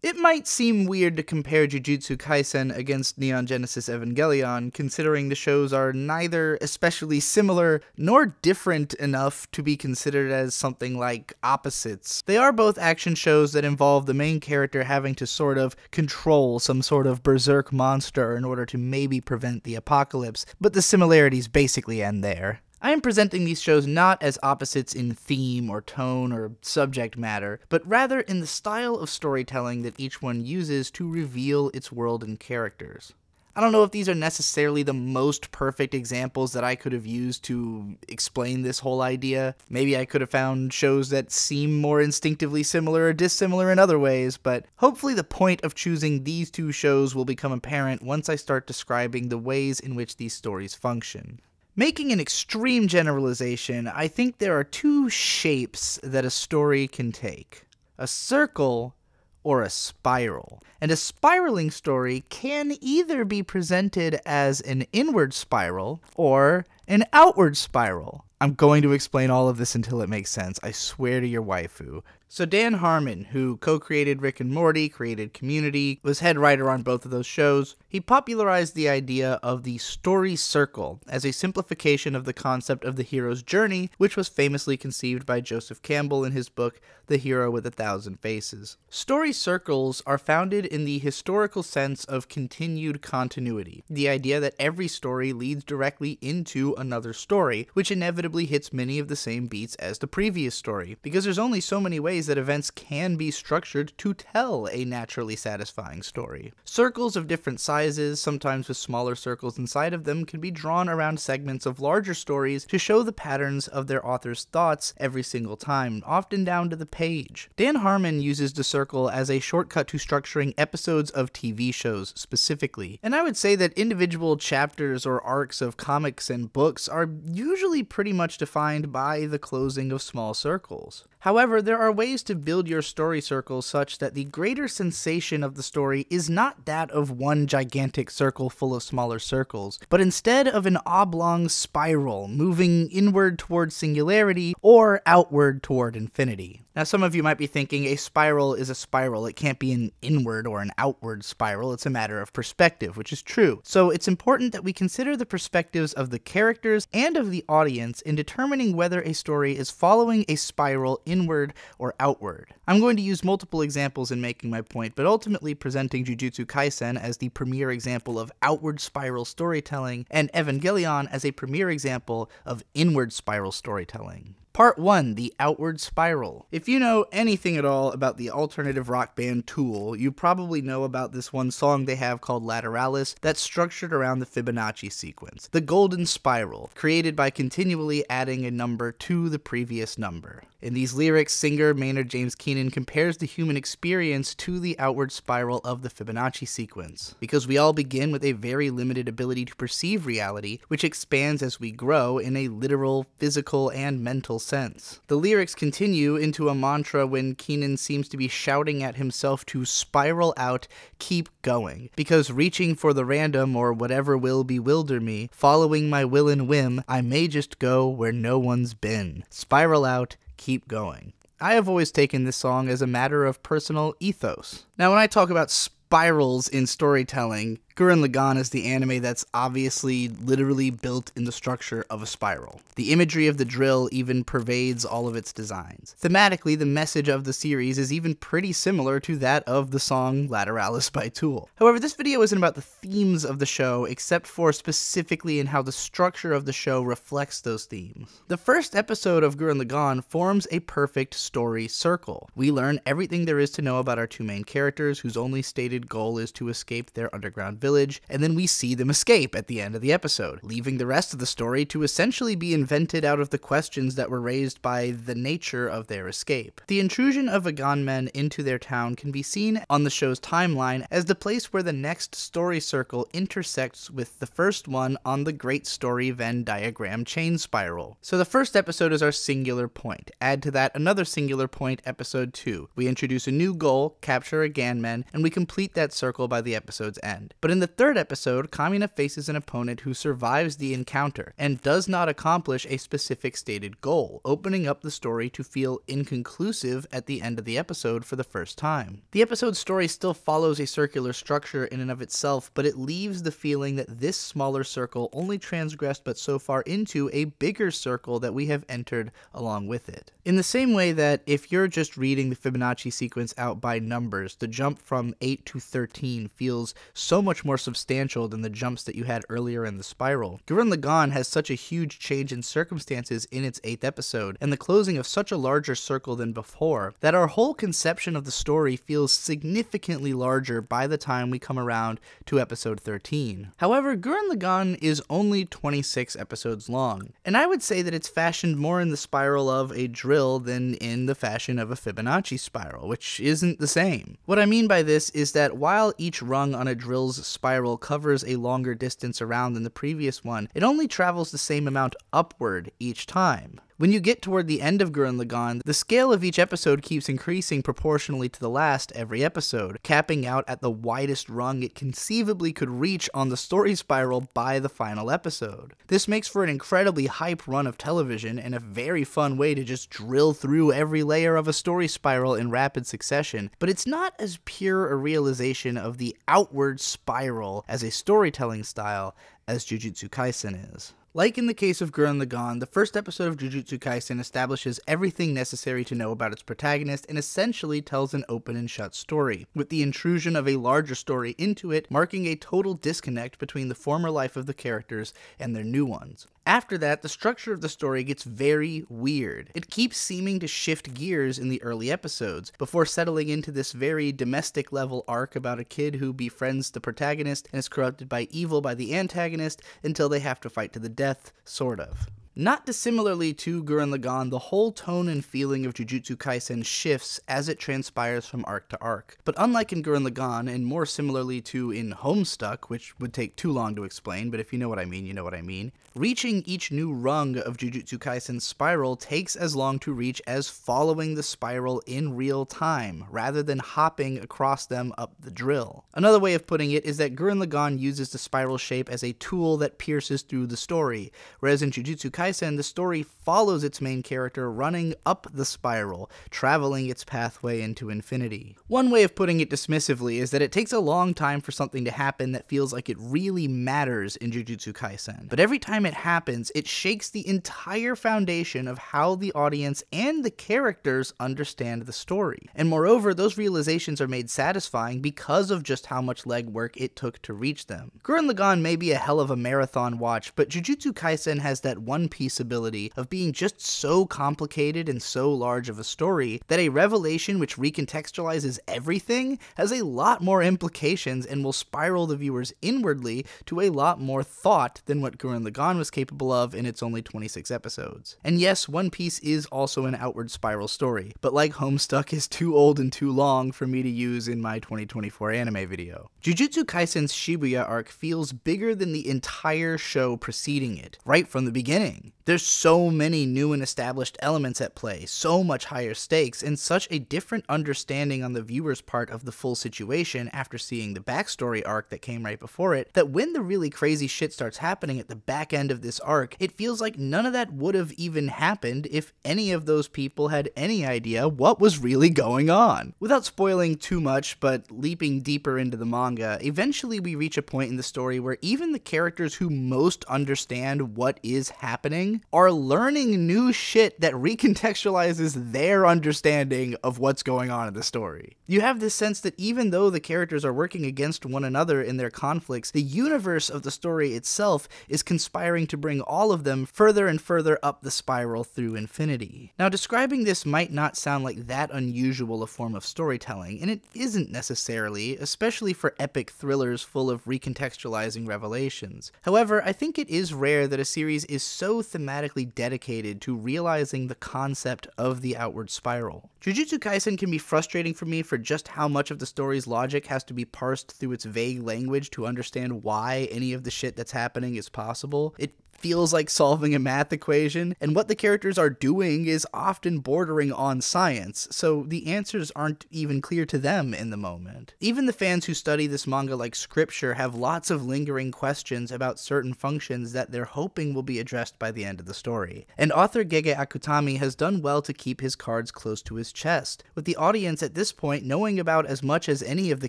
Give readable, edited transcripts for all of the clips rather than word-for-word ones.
It might seem weird to compare Jujutsu Kaisen against Neon Genesis Evangelion, considering the shows are neither especially similar nor different enough to be considered as something like opposites. They are both action shows that involve the main character having to sort of control some sort of berserk monster in order to maybe prevent the apocalypse, but the similarities basically end there. I am presenting these shows not as opposites in theme or tone or subject matter, but rather in the style of storytelling that each one uses to reveal its world and characters. I don't know if these are necessarily the most perfect examples that I could have used to explain this whole idea. Maybe I could have found shows that seem more instinctively similar or dissimilar in other ways, but hopefully the point of choosing these two shows will become apparent once I start describing the ways in which these stories function. Making an extreme generalization, I think there are two shapes that a story can take: a circle or a spiral. And a spiraling story can either be presented as an inward spiral or an outward spiral. I'm going to explain all of this until it makes sense, I swear to your waifu. So Dan Harmon, who co-created Rick and Morty, created Community, was head writer on both of those shows, he popularized the idea of the story circle as a simplification of the concept of the hero's journey, which was famously conceived by Joseph Campbell in his book, The Hero with a Thousand Faces. Story circles are founded in the historical sense of continued continuity, the idea that every story leads directly into another story, which inevitably hits many of the same beats as the previous story, because there's only so many ways that events can be structured to tell a naturally satisfying story. Circles of different sizes, sometimes with smaller circles inside of them, can be drawn around segments of larger stories to show the patterns of their author's thoughts every single time, often down to the page. Dan Harmon uses the circle as a shortcut to structuring episodes of TV shows specifically, and I would say that individual chapters or arcs of comics and books are usually pretty much defined by the closing of small circles. However, there are ways to build your story circles such that the greater sensation of the story is not that of one gigantic circle full of smaller circles, but instead of an oblong spiral moving inward toward singularity or outward toward infinity. Now, some of you might be thinking a spiral is a spiral. It can't be an inward or an outward spiral. It's a matter of perspective, which is true. So it's important that we consider the perspectives of the characters and of the audience in determining whether a story is following a spiral inward or outward. I'm going to use multiple examples in making my point, but ultimately presenting Jujutsu Kaisen as the premier example of outward spiral storytelling and Evangelion as a premier example of inward spiral storytelling. Part 1, the outward spiral. If you know anything at all about the alternative rock band Tool, you probably know about this one song they have called Lateralis that's structured around the Fibonacci sequence, the golden spiral, created by continually adding a number to the previous number. In these lyrics, singer Maynard James Keenan compares the human experience to the outward spiral of the Fibonacci sequence, because we all begin with a very limited ability to perceive reality, which expands as we grow in a literal, physical, and mental sense. The lyrics continue into a mantra when Keenan seems to be shouting at himself to spiral out, keep going, because reaching for the random or whatever will bewilder me, following my will and whim, I may just go where no one's been. Spiral out, keep going. I have always taken this song as a matter of personal ethos. Now, when I talk about spirals in storytelling, Gurren Lagann is the anime that's obviously literally built in the structure of a spiral. The imagery of the drill even pervades all of its designs. Thematically, the message of the series is even pretty similar to that of the song Lateralis by Tool. However, this video isn't about the themes of the show, except for specifically in how the structure of the show reflects those themes. The first episode of Gurren Lagann forms a perfect story circle. We learn everything there is to know about our two main characters, whose only stated goal is to escape their underground village, and then we see them escape at the end of the episode, leaving the rest of the story to essentially be invented out of the questions that were raised by the nature of their escape. The intrusion of Vagan men into their town can be seen on the show's timeline as the place where the next story circle intersects with the first one on the Great Story Venn diagram chain spiral. So the first episode is our singular point. Add to that another singular point, episode 2. We introduce a new goal, capture a Ganmen, and we complete that circle by the episode's end. But in in the third episode, Kamina faces an opponent who survives the encounter and does not accomplish a specific stated goal, opening up the story to feel inconclusive at the end of the episode for the first time. The episode's story still follows a circular structure in and of itself, but it leaves the feeling that this smaller circle only transgressed but so far into a bigger circle that we have entered along with it. In the same way that if you're just reading the Fibonacci sequence out by numbers, the jump from 8 to 13 feels so much more substantial than the jumps that you had earlier in the spiral. Gurren Lagann has such a huge change in circumstances in its 8th episode, and the closing of such a larger circle than before, that our whole conception of the story feels significantly larger by the time we come around to episode 13. However, Gurren Lagann is only 26 episodes long, and I would say that it's fashioned more in the spiral of a drill than in the fashion of a Fibonacci spiral, which isn't the same. What I mean by this is that while each rung on a drill's spiral covers a longer distance around than the previous one, it only travels the same amount upward each time. When you get toward the end of Gurren Lagann, the scale of each episode keeps increasing proportionally to the last every episode, capping out at the widest rung it conceivably could reach on the story spiral by the final episode. This makes for an incredibly hype run of television and a very fun way to just drill through every layer of a story spiral in rapid succession, but it's not as pure a realization of the outward spiral as a storytelling style as Jujutsu Kaisen is. Like in the case of Gurren Lagann, the first episode of Jujutsu Kaisen establishes everything necessary to know about its protagonist and essentially tells an open and shut story, with the intrusion of a larger story into it marking a total disconnect between the former life of the characters and their new ones. After that, the structure of the story gets very weird. It keeps seeming to shift gears in the early episodes, before settling into this very domestic level arc about a kid who befriends the protagonist and is corrupted by evil by the antagonist until they have to fight to the death, sort of. Not dissimilarly to Gurren Lagann, the whole tone and feeling of Jujutsu Kaisen shifts as it transpires from arc to arc. But unlike in Gurren Lagann, and more similarly to in Homestuck, which would take too long to explain, but if you know what I mean, you know what I mean, reaching each new rung of Jujutsu Kaisen's spiral takes as long to reach as following the spiral in real time, rather than hopping across them up the drill. Another way of putting it is that Gurren Lagann uses the spiral shape as a tool that pierces through the story, whereas in Jujutsu Kaisen, the story follows its main character running up the spiral, traveling its pathway into infinity. One way of putting it dismissively is that it takes a long time for something to happen that feels like it really matters in Jujutsu Kaisen, but every time it happens, it shakes the entire foundation of how the audience and the characters understand the story. And moreover, those realizations are made satisfying because of just how much legwork it took to reach them. Gurren Lagann may be a hell of a marathon watch, but Jujutsu Kaisen has that one piece ability of being just so complicated and so large of a story that a revelation which recontextualizes everything has a lot more implications and will spiral the viewers inwardly to a lot more thought than what Gurren Lagann was capable of in its only 26 episodes. And yes, One Piece is also an outward spiral story, but like Homestuck is too old and too long for me to use in my 2024 anime video. Jujutsu Kaisen's Shibuya arc feels bigger than the entire show preceding it, right from the beginning. There's so many new and established elements at play, so much higher stakes, and such a different understanding on the viewer's part of the full situation after seeing the backstory arc that came right before it, that when the really crazy shit starts happening at the back end of this arc, it feels like none of that would have even happened if any of those people had any idea what was really going on. Without spoiling too much, but leaping deeper into the manga, eventually we reach a point in the story where even the characters who most understand what is happening are learning new shit that recontextualizes their understanding of what's going on in the story. You have this sense that even though the characters are working against one another in their conflicts, the universe of the story itself is conspiring to bring all of them further and further up the spiral through infinity. Now, describing this might not sound like that unusual a form of storytelling, and it isn't necessarily, especially for epic thrillers full of recontextualizing revelations. However, I think it is rare that a series is so thematically dedicated to realizing the concept of the outward spiral. Jujutsu Kaisen can be frustrating for me for just how much of the story's logic has to be parsed through its vague language to understand why any of the shit that's happening is possible. It feels like solving a math equation, and what the characters are doing is often bordering on science, so the answers aren't even clear to them in the moment. Even the fans who study this manga like scripture have lots of lingering questions about certain functions that they're hoping will be addressed by the end of the story. And author Gege Akutami has done well to keep his cards close to his chest, with the audience at this point knowing about as much as any of the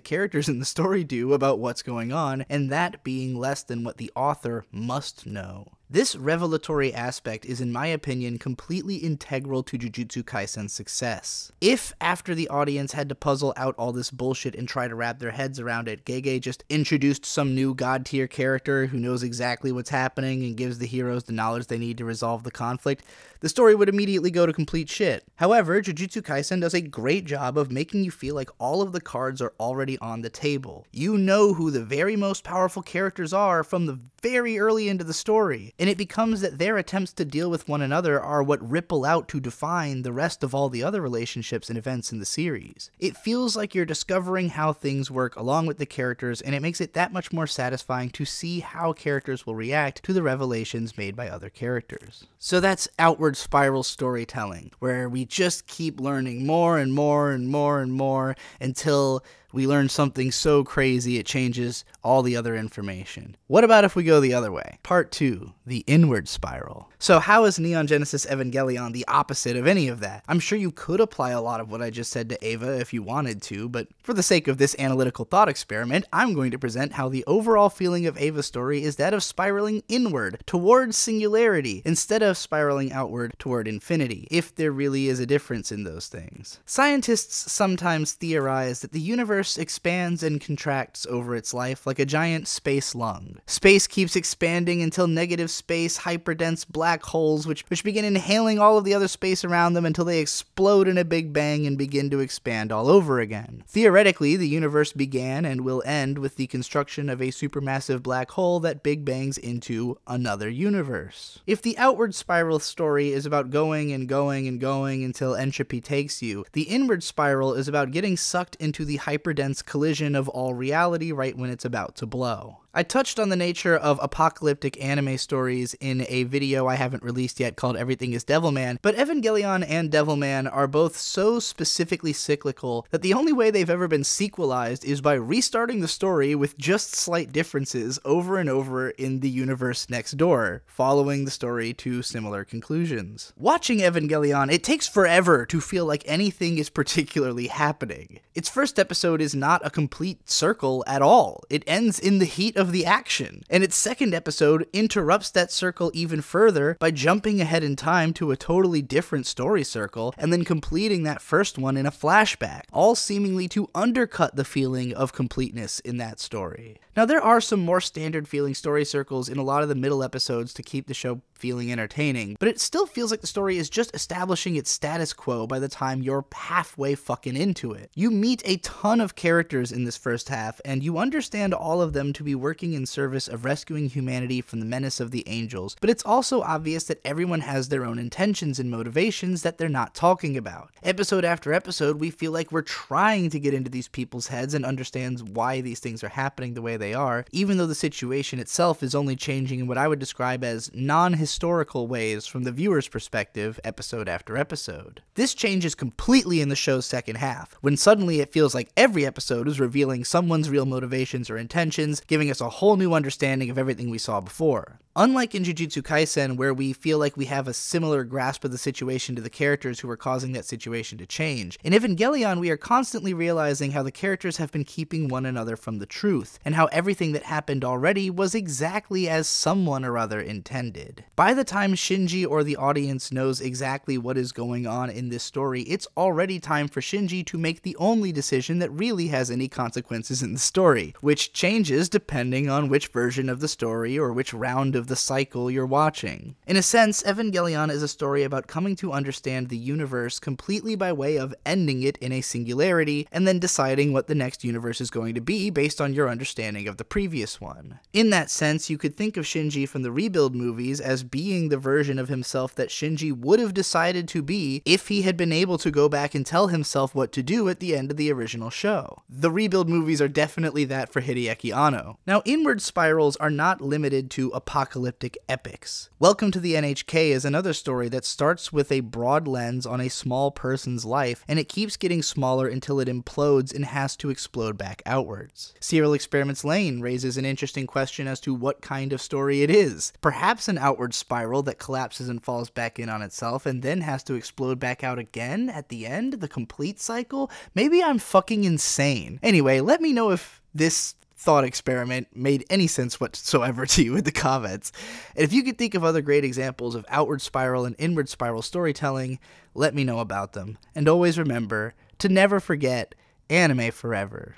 characters in the story do about what's going on, and that being less than what the author must know. This revelatory aspect is, in my opinion, completely integral to Jujutsu Kaisen's success. If, after the audience had to puzzle out all this bullshit and try to wrap their heads around it, Gege just introduced some new god-tier character who knows exactly what's happening and gives the heroes the knowledge they need to resolve the conflict, the story would immediately go to complete shit. However, Jujutsu Kaisen does a great job of making you feel like all of the cards are already on the table. You know who the very most powerful characters are from the very early into the story, and it becomes that their attempts to deal with one another are what ripple out to define the rest of all the other relationships and events in the series. It feels like you're discovering how things work along with the characters, and it makes it that much more satisfying to see how characters will react to the revelations made by other characters. So that's outward spiral storytelling, where we just keep learning more and more and more and more until we learn something so crazy it changes all the other information. What about if we go the other way? Part 2, the inward spiral. So how is Neon Genesis Evangelion the opposite of any of that? I'm sure you could apply a lot of what I just said to Eva if you wanted to, but for the sake of this analytical thought experiment, I'm going to present how the overall feeling of Eva's story is that of spiraling inward, towards singularity, instead of spiraling outward toward infinity, if there really is a difference in those things. Scientists sometimes theorize that the universe expands and contracts over its life like a giant space lung. Space keeps expanding until negative space, hyperdense black holes, which begin inhaling all of the other space around them until they explode in a big bang and begin to expand all over again. Theoretically, the universe began and will end with the construction of a supermassive black hole that big bangs into another universe. If the outward spiral story is about going and going and going until entropy takes you, the inward spiral is about getting sucked into the hyperdense collision of all reality right when it's about to blow. I touched on the nature of apocalyptic anime stories in a video I haven't released yet called Everything is Devilman, but Evangelion and Devilman are both so specifically cyclical that the only way they've ever been sequelized is by restarting the story with just slight differences over and over in the universe next door, following the story to similar conclusions. Watching Evangelion, it takes forever to feel like anything is particularly happening. Its first episode is not a complete circle at all. It ends in the heat of the action, and its second episode interrupts that circle even further by jumping ahead in time to a totally different story circle and then completing that first one in a flashback, all seemingly to undercut the feeling of completeness in that story. Now, there are some more standard feeling story circles in a lot of the middle episodes to keep the show feeling entertaining, but it still feels like the story is just establishing its status quo by the time you're halfway fucking into it. You meet a ton of characters in this first half, and you understand all of them to be working in service of rescuing humanity from the menace of the angels, but it's also obvious that everyone has their own intentions and motivations that they're not talking about. Episode after episode, we feel like we're trying to get into these people's heads and understand why these things are happening the way they are, even though the situation itself is only changing in what I would describe as non-historical ways from the viewer's perspective, episode after episode. This changes completely in the show's second half, when suddenly it feels like every episode is revealing someone's real motivations or intentions, giving us a whole new understanding of everything we saw before. Unlike in Jujutsu Kaisen, where we feel like we have a similar grasp of the situation to the characters who are causing that situation to change, in Evangelion we are constantly realizing how the characters have been keeping one another from the truth, and how everything that happened already was exactly as someone or other intended. By the time Shinji or the audience knows exactly what is going on in this story, it's already time for Shinji to make the only decision that really has any consequences in the story, which changes depending on which version of the story or which round of the cycle you're watching. In a sense, Evangelion is a story about coming to understand the universe completely by way of ending it in a singularity, and then deciding what the next universe is going to be based on your understanding of the previous one. In that sense, you could think of Shinji from the Rebuild movies as being the version of himself that Shinji would have decided to be if he had been able to go back and tell himself what to do at the end of the original show. The Rebuild movies are definitely that for Hideaki Anno. Now, inward spirals are not limited to apocalyptic apocalyptic epics. Welcome to the NHK is another story that starts with a broad lens on a small person's life, and it keeps getting smaller until it implodes and has to explode back outwards. Serial Experiments Lain raises an interesting question as to what kind of story it is. Perhaps an outward spiral that collapses and falls back in on itself and then has to explode back out again at the end, the complete cycle? Maybe I'm fucking insane. Anyway, let me know if this thought experiment made any sense whatsoever to you in the comments. And if you could think of other great examples of outward spiral and inward spiral storytelling, let me know about them. And always remember to never forget anime forever.